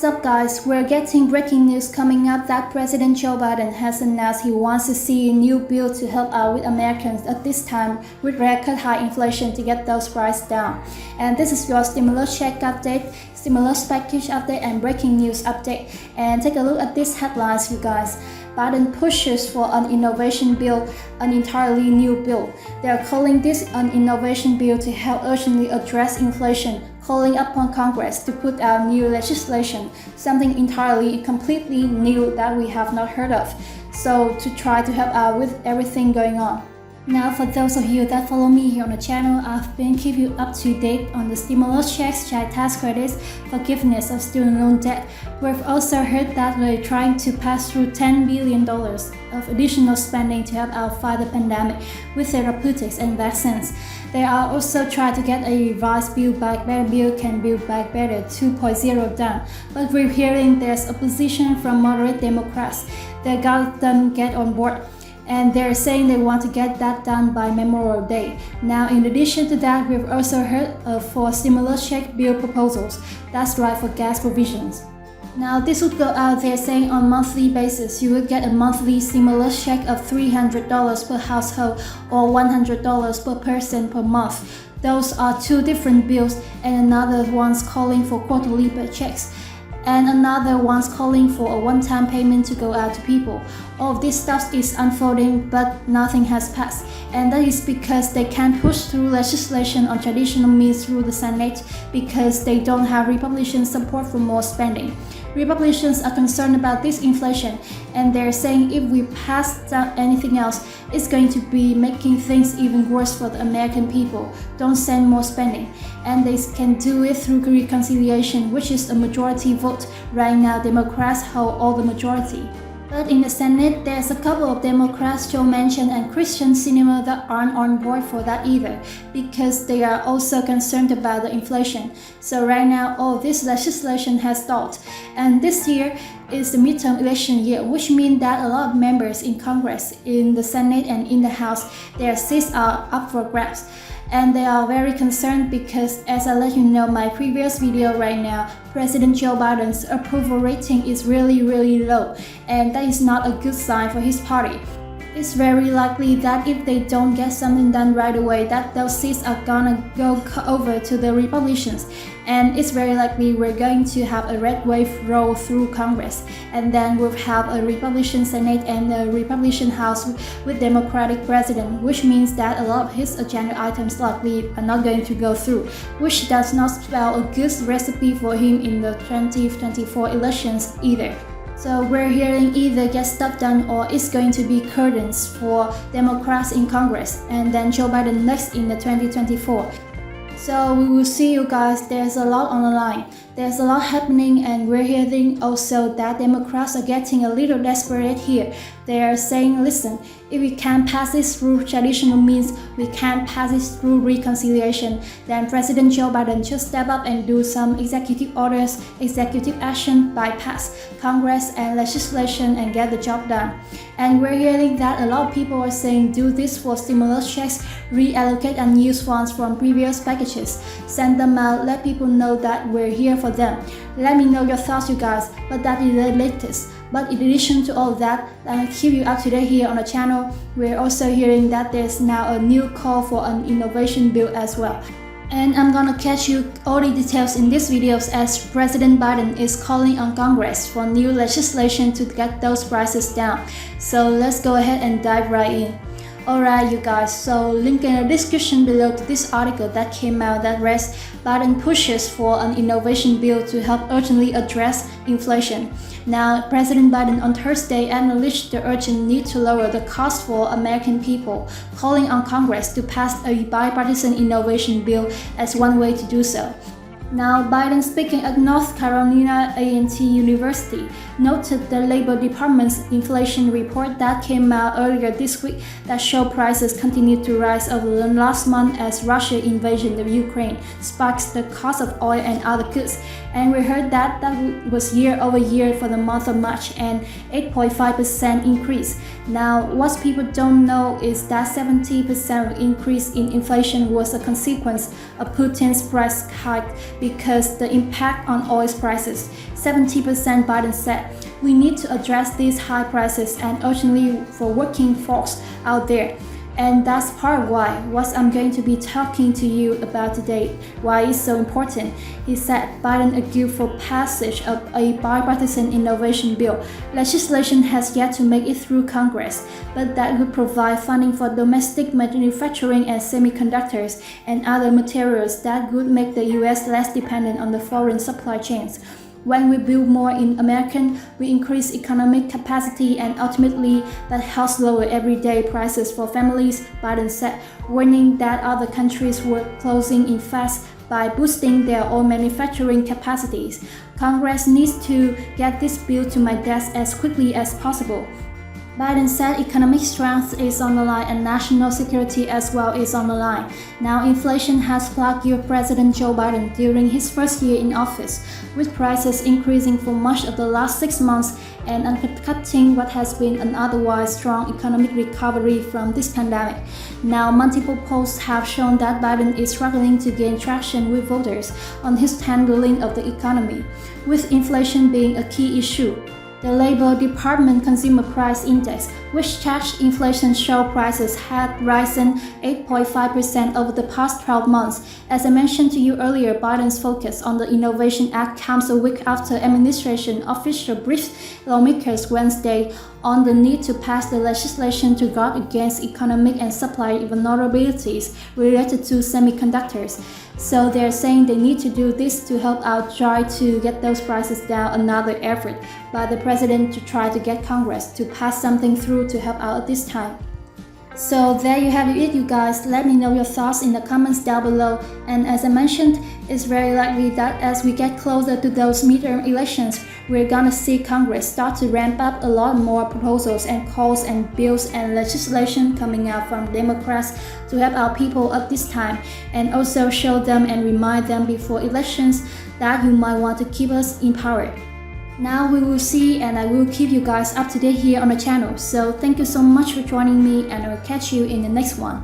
What's up guys, we're getting breaking news coming up that President Joe Biden has announced he wants to see a new bill to help out with Americans at this time with record high inflation to get those prices down. And this is your stimulus check update, stimulus package update and breaking news update. And take a look at these headlines you guys. Biden pushes for an innovation bill, an entirely new bill. They are calling this an innovation bill to help urgently address inflation, calling upon Congress to put out new legislation, something entirely completely new that we have not heard of. So to try to help out with everything going on. Now for those of you that follow me here on the channel, I've been keeping you up to date on the stimulus checks, child tax credits, forgiveness of student loan debt. We've also heard that we're trying to pass through $10 billion of additional spending to help out fight the pandemic with therapeutics and vaccines. They are also trying to get a revised Build Back Better bill, Can Build Back Better 2.0 done. But we're hearing there's opposition from moderate Democrats. They got them get on board. And they're saying they want to get that done by Memorial Day. Now, in addition to that, we've also heard of 4 stimulus check bill proposals. That's right, for gas provisions. Now, this would go out there saying on a monthly basis, you would get a monthly stimulus check of $300 per household or $100 per person per month. Those are 2 different bills, and another one's calling for quarterly paychecks. And another one's calling for a one-time payment to go out to people. All of this stuff is unfolding, but nothing has passed. And that is because they can't push through legislation on traditional means through the Senate because they don't have Republican support for more spending. Republicans are concerned about this inflation, and they're saying if we pass down anything else, it's going to be making things even worse for the American people. Don't send more spending. And they can do it through reconciliation, which is a majority vote. Right now, Democrats hold all the majority. But in the Senate, there's a couple of Democrats, Joe Manchin and Kyrsten Sinema, that aren't on board for that either, because they are also concerned about the inflation. So right now, all this legislation has stalled. And this year is the midterm election year, which means that a lot of members in Congress, in the Senate and in the House, their seats are up for grabs. And they are very concerned because, as I let you know in my previous video right now, President Joe Biden's approval rating is really low, and that is not a good sign for his party. It's very likely that if they don't get something done right away, that those seats are gonna go over to the Republicans. And it's very likely we're going to have a red wave roll through Congress. And then we'll have a Republican Senate and a Republican House with Democratic President, which means that a lot of his agenda items likely are not going to go through, which does not spell a good recipe for him in the 2024 elections either. So we're hearing either get stuff done or it's going to be curtains for Democrats in Congress and then Joe Biden next in the 2024. So we will see you guys, there's a lot on the line. There's a lot happening, and we're hearing also that Democrats are getting a little desperate here. They are saying, listen, if we can't pass this through traditional means, we can't pass this through reconciliation, then President Joe Biden should step up and do some executive orders, executive action, bypass Congress and legislation and get the job done. And we're hearing that a lot of people are saying do this for stimulus checks, reallocate unused funds from previous packages, send them out, let people know that we're here for them. Let me know your thoughts you guys, but that is the latest. But in addition to all of that, I keep you up to date here on the channel. We're also hearing that there's now a new call for an innovation bill as well. And I'm gonna catch you all the details in this videos as President Biden is calling on Congress for new legislation to get those prices down. So let's go ahead and dive right in. Alright you guys, so link in the description below to this article that came out that reads Biden pushes for an innovation bill to help urgently address inflation. Now, President Biden on Thursday acknowledged the urgent need to lower the cost for American people, calling on Congress to pass a bipartisan innovation bill as one way to do so. Now, Biden, speaking at North Carolina A&T University, noted the Labor Department's inflation report that came out earlier this week that showed prices continued to rise over the last month as Russia's invasion of Ukraine sparks the cost of oil and other goods. And we heard that was year over year for the month of March and 8.5% increase. Now, what people don't know is that 70% increase in inflation was a consequence of Putin's price hike because the impact on oil prices. 70% Biden said. We need to address these high prices and urgently for working folks out there. And that's part of what I'm going to be talking to you about today, why it's so important. He said Biden argued for passage of a bipartisan innovation bill. Legislation has yet to make it through Congress, but that would provide funding for domestic manufacturing and semiconductors and other materials that would make the U.S. less dependent on the foreign supply chains. When we build more in America, we increase economic capacity and ultimately that helps lower everyday prices for families, Biden said, warning that other countries were closing in fast by boosting their own manufacturing capacities. Congress needs to get this bill to my desk as quickly as possible. Biden said economic strength is on the line and national security as well is on the line. Now inflation has plagued US President Joe Biden during his first year in office, with prices increasing for much of the last 6 months and undercutting what has been an otherwise strong economic recovery from this pandemic. Now multiple polls have shown that Biden is struggling to gain traction with voters on his handling of the economy, with inflation being a key issue. The Labor Department Consumer Price Index, which tracks inflation, showed prices had risen 8.5% over the past 12 months. As I mentioned to you earlier, Biden's focus on the Innovation Act comes a week after administration official briefed lawmakers Wednesday on the need to pass the legislation to guard against economic and supply vulnerabilities related to semiconductors. So they're saying they need to do this to help out try to get those prices down, another effort by the president to try to get Congress to pass something through to help out at this time. So there you have it, you guys. Let me know your thoughts in the comments down below. And as I mentioned, it's very likely that as we get closer to those midterm elections, we're gonna see Congress start to ramp up a lot more proposals and calls and bills and legislation coming out from Democrats to help our people at this time, and also show them and remind them before elections that you might want to keep us in power. Now we will see, and I will keep you guys up to date here on the channel. So thank you so much for joining me, and I will catch you in the next one.